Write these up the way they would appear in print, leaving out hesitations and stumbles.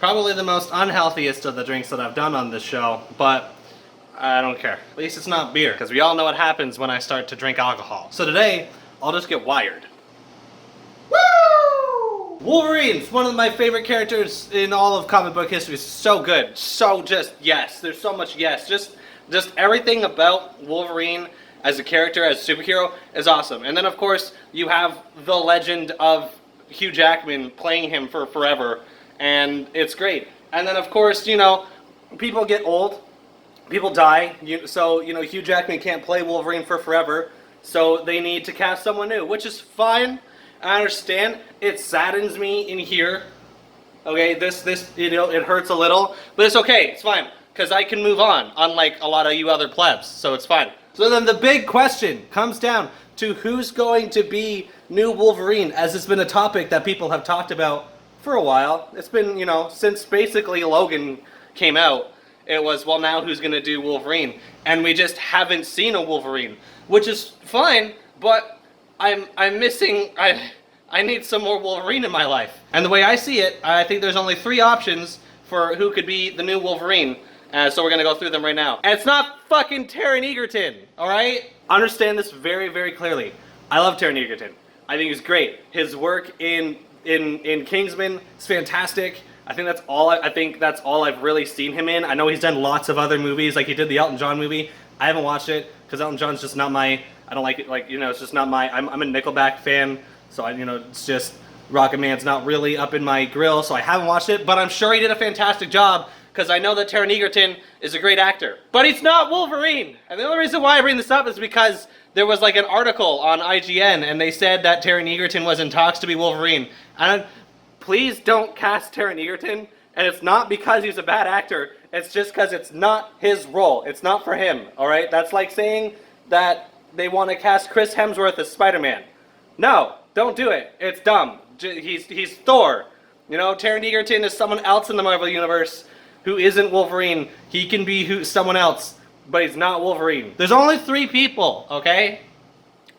Probably the most unhealthiest of the drinks that I've done on this show, but I don't care. At least it's not beer, because we all know what happens when I start to drink alcohol. So today, I'll just get wired. Woo! Wolverine's one of my favorite characters in all of comic book history. It's so good. So just yes. There's so much yes. Just everything about Wolverine as a character, as a superhero, is awesome. And then of course, you have the legend of Hugh Jackman playing him for forever, and it's great. And then of course, you know, people get old, people die, so you know, Hugh Jackman can't play Wolverine for forever, so they need to cast someone new, which is fine. I understand. It saddens me in here. Okay, this you know, it hurts a little, but it's okay. It's fine, because I can move on, unlike a lot of you other plebs, so it's fine. So then the big question comes down to who's going to be new Wolverine, as it's been a topic that people have talked about for a while. It's been, you know, since basically Logan came out, it was, well, now who's going to do Wolverine? And we just haven't seen a Wolverine, which is fine, but I'm missing, I need some more Wolverine in my life. And the way I see it, I think there's only 3 options for who could be the new Wolverine. So we're going to go through them right now. And it's not fucking Taron Egerton, alright? Understand this very, very clearly. I love Taron Egerton. I think he's great. His work in Kingsman is fantastic. I think that's all I've really seen him in. I know he's done lots of other movies, like he did the Elton John movie. I haven't watched it because Elton John's just not my, I don't like it, like, you know, it's just not my, I'm a Nickelback fan, so you know, it's just, Rocket Man's not really up in my grill, so I haven't watched it, but I'm sure he did a fantastic job, because I know that Taron Egerton is a great actor. But he's not Wolverine! And the only reason why I bring this up is because there was like an article on IGN, and they said that Taron Egerton was in talks to be Wolverine. And please don't cast Taron Egerton, and it's not because he's a bad actor, it's just because it's not his role. It's not for him, alright? That's like saying that they want to cast Chris Hemsworth as Spider-Man. No, don't do it. It's dumb. He's Thor. You know, Taron Egerton is someone else in the Marvel Universe who isn't Wolverine. He can be someone else, but he's not Wolverine. There's only 3 people, okay?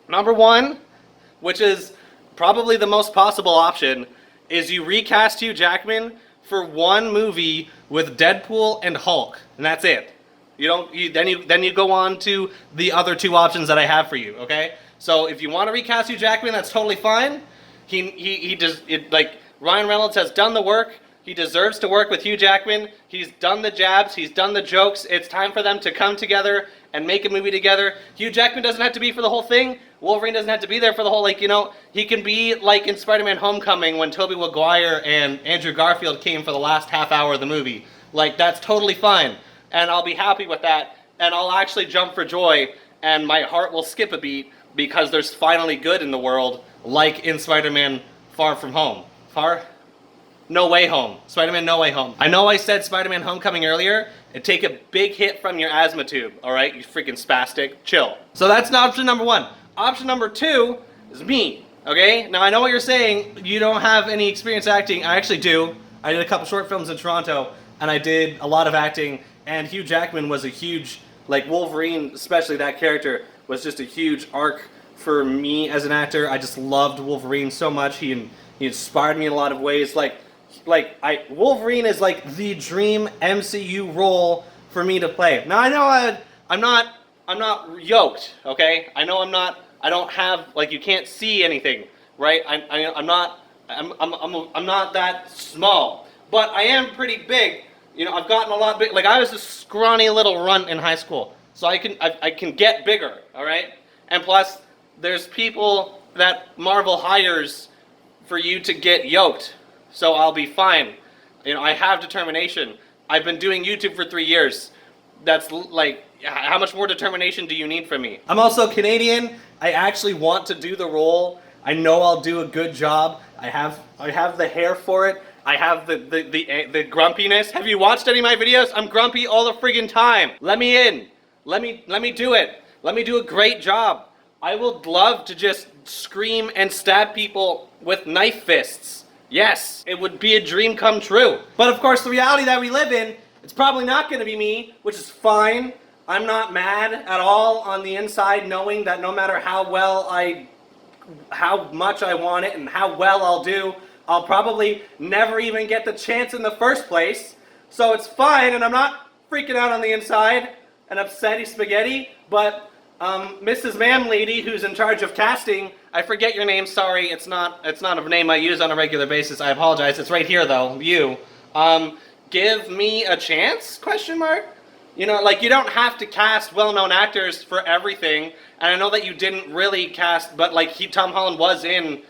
Number 1, which is probably the most possible option, is you recast Hugh Jackman for 1 movie with Deadpool and Hulk, and that's it. Then you go on to the other 2 options that I have for you, okay? So if you want to recast Hugh Jackman, that's totally fine. He does it, like, Ryan Reynolds has done the work. He deserves to work with Hugh Jackman. He's done the jabs. He's done the jokes. It's time for them to come together and make a movie together. Hugh Jackman doesn't have to be for the whole thing. Wolverine doesn't have to be there for the whole, like, you know, he can be like in Spider-Man Homecoming when Tobey Maguire and Andrew Garfield came for the last half hour of the movie. Like, that's totally fine. And I'll be happy with that. And I'll actually jump for joy. And my heart will skip a beat because there's finally good in the world, like in Spider-Man Far From Home. No Way Home. Spider-Man No Way Home. I know I said Spider-Man Homecoming earlier. It'd take a big hit from your asthma tube, alright? You freaking spastic. Chill. So that's option number 1. Option number 2 is me, okay? Now I know what you're saying. You don't have any experience acting. I actually do. I did a couple short films in Toronto, and I did a lot of acting, and Hugh Jackman was a huge, like Wolverine, especially that character, was just a huge arc for me as an actor. I just loved Wolverine so much. He inspired me in a lot of ways. Wolverine is like the dream MCU role for me to play. Now I know I'm not yoked, okay? I know I don't have, like, you can't see anything, right? I'm not that small, but I am pretty big. You know, I've gotten a lot big. Like, I was a scrawny little runt in high school, so I can get bigger, all right? And plus, there's people that Marvel hires for you to get yoked, so I'll be fine. You know, I have determination. I've been doing YouTube for 3 years. That's like, how much more determination do you need from me? I'm also Canadian. I actually want to do the role. I know I'll do a good job. I have the hair for it. I have the grumpiness. Have you watched any of my videos? I'm grumpy all the friggin' time. Let me in. Let me do it. Let me do a great job. I would love to just scream and stab people with knife fists. Yes, it would be a dream come true. But of course, the reality that we live in, it's probably not going to be me, which is fine. I'm not mad at all on the inside, knowing that no matter how much I want it and how well I'll do, I'll probably never even get the chance in the first place. So it's fine, and I'm not freaking out on the inside and upsetty spaghetti, but Mrs. Ma'am Lady, who's in charge of casting, I forget your name, sorry, it's not a name I use on a regular basis, I apologize, it's right here though, you. Give me a chance, question mark? You know, like, you don't have to cast well-known actors for everything, and I know that you didn't really cast, but like, Tom Holland was in,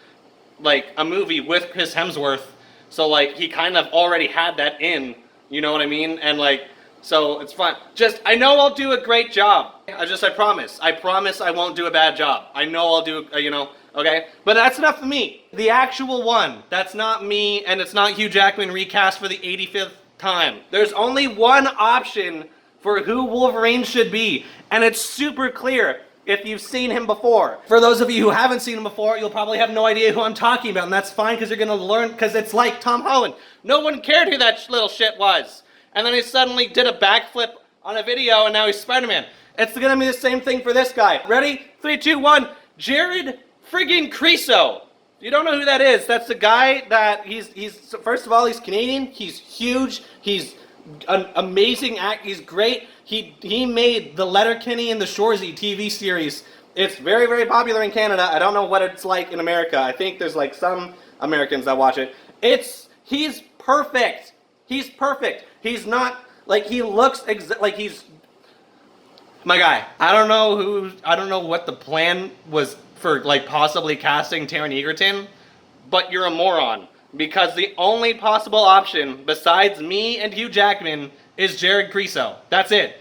like, a movie with Chris Hemsworth, so like, he kind of already had that in, you know what I mean? And like, so it's fine. Just, I know I'll do a great job. I promise. I promise I won't do a bad job. I know I'll do, you know, okay? But that's enough for me. The actual one, that's not me, and it's not Hugh Jackman recast for the 85th time. There's only one option for who Wolverine should be, and it's super clear if you've seen him before. For those of you who haven't seen him before, you'll probably have no idea who I'm talking about, and that's fine because you're gonna learn, because it's like Tom Holland. No one cared who that little shit was. And then he suddenly did a backflip on a video, and now he's Spider-Man. It's gonna be the same thing for this guy. Ready? 3, 2, 1. Jared friggin' Creosote. You don't know who that is. That's the guy that he's first of all, he's Canadian. He's huge. He's an amazing act. He's great. He made the Letterkenny and the Shoresy TV series. It's very, very popular in Canada. I don't know what it's like in America. I think there's like some Americans that watch it. He's perfect. He's perfect. He's not, like, he looks like he's, my guy, I don't know what the plan was for, like, possibly casting Taron Egerton, but you're a moron. Because the only possible option, besides me and Hugh Jackman, is Jared Creosote. That's it.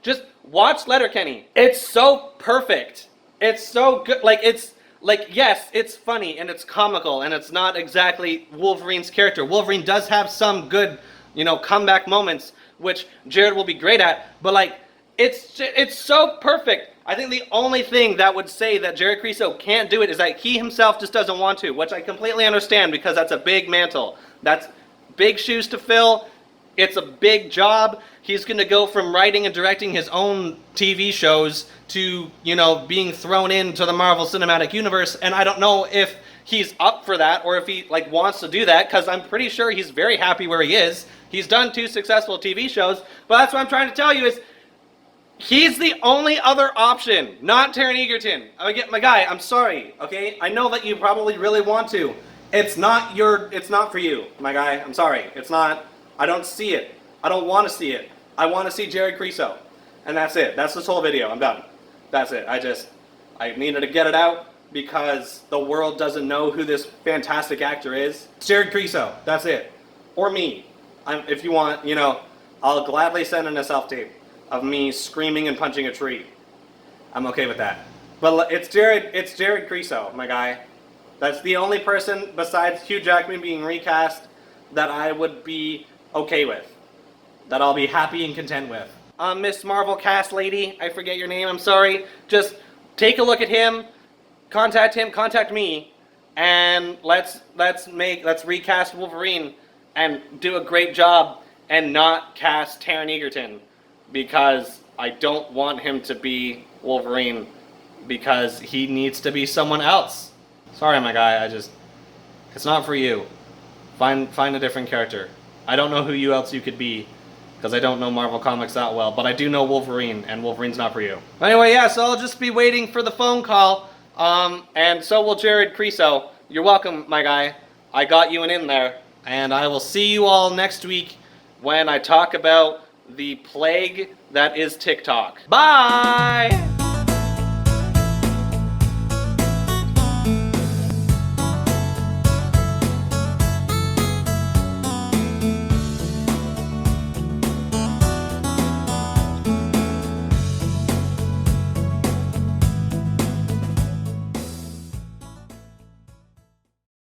Just watch Letterkenny. It's so perfect. It's so good. Like, yes, it's funny and it's comical and it's not exactly Wolverine's character. Wolverine does have some good, you know, comeback moments, which Jared will be great at, but like, it's so perfect. I think the only thing that would say that Jared Creosote can't do it is that he himself just doesn't want to, which I completely understand because that's a big mantle. That's big shoes to fill. It's a big job. He's going to go from writing and directing his own TV shows to, you know, being thrown into the Marvel Cinematic Universe, and I don't know if he's up for that or if he, like, wants to do that, because I'm pretty sure he's very happy where he is. He's done 2 successful TV shows, but that's what I'm trying to tell you is he's the only other option, not Taron Egerton. My guy, I'm sorry, okay? I know that you probably really want to. It's not for you, my guy. I'm sorry. It's not. I don't see it. I don't want to see it. I want to see Jared Creosote. And that's it. That's this whole video. I'm done. That's it. I needed to get it out because the world doesn't know who this fantastic actor is. Jared Creosote. That's it. Or me. If you want, you know, I'll gladly send in a self-tape of me screaming and punching a tree. I'm okay with that. But it's Jared Creosote, my guy. That's the only person besides Hugh Jackman being recast that I would be okay with. That I'll be happy and content with. Miss Marvel cast lady, I forget your name, I'm sorry. Just take a look at him, contact me, and let's recast Wolverine and do a great job and not cast Taron Egerton, because I don't want him to be Wolverine, because he needs to be someone else. Sorry, my guy, it's not for you. Find a different character. I don't know who else you could be, because I don't know Marvel Comics that well, but I do know Wolverine, and Wolverine's not for you. Anyway, yeah, so I'll just be waiting for the phone call, and so will Jared Creosote. You're welcome, my guy. I got you an in there, and I will see you all next week when I talk about the plague that is TikTok. Bye!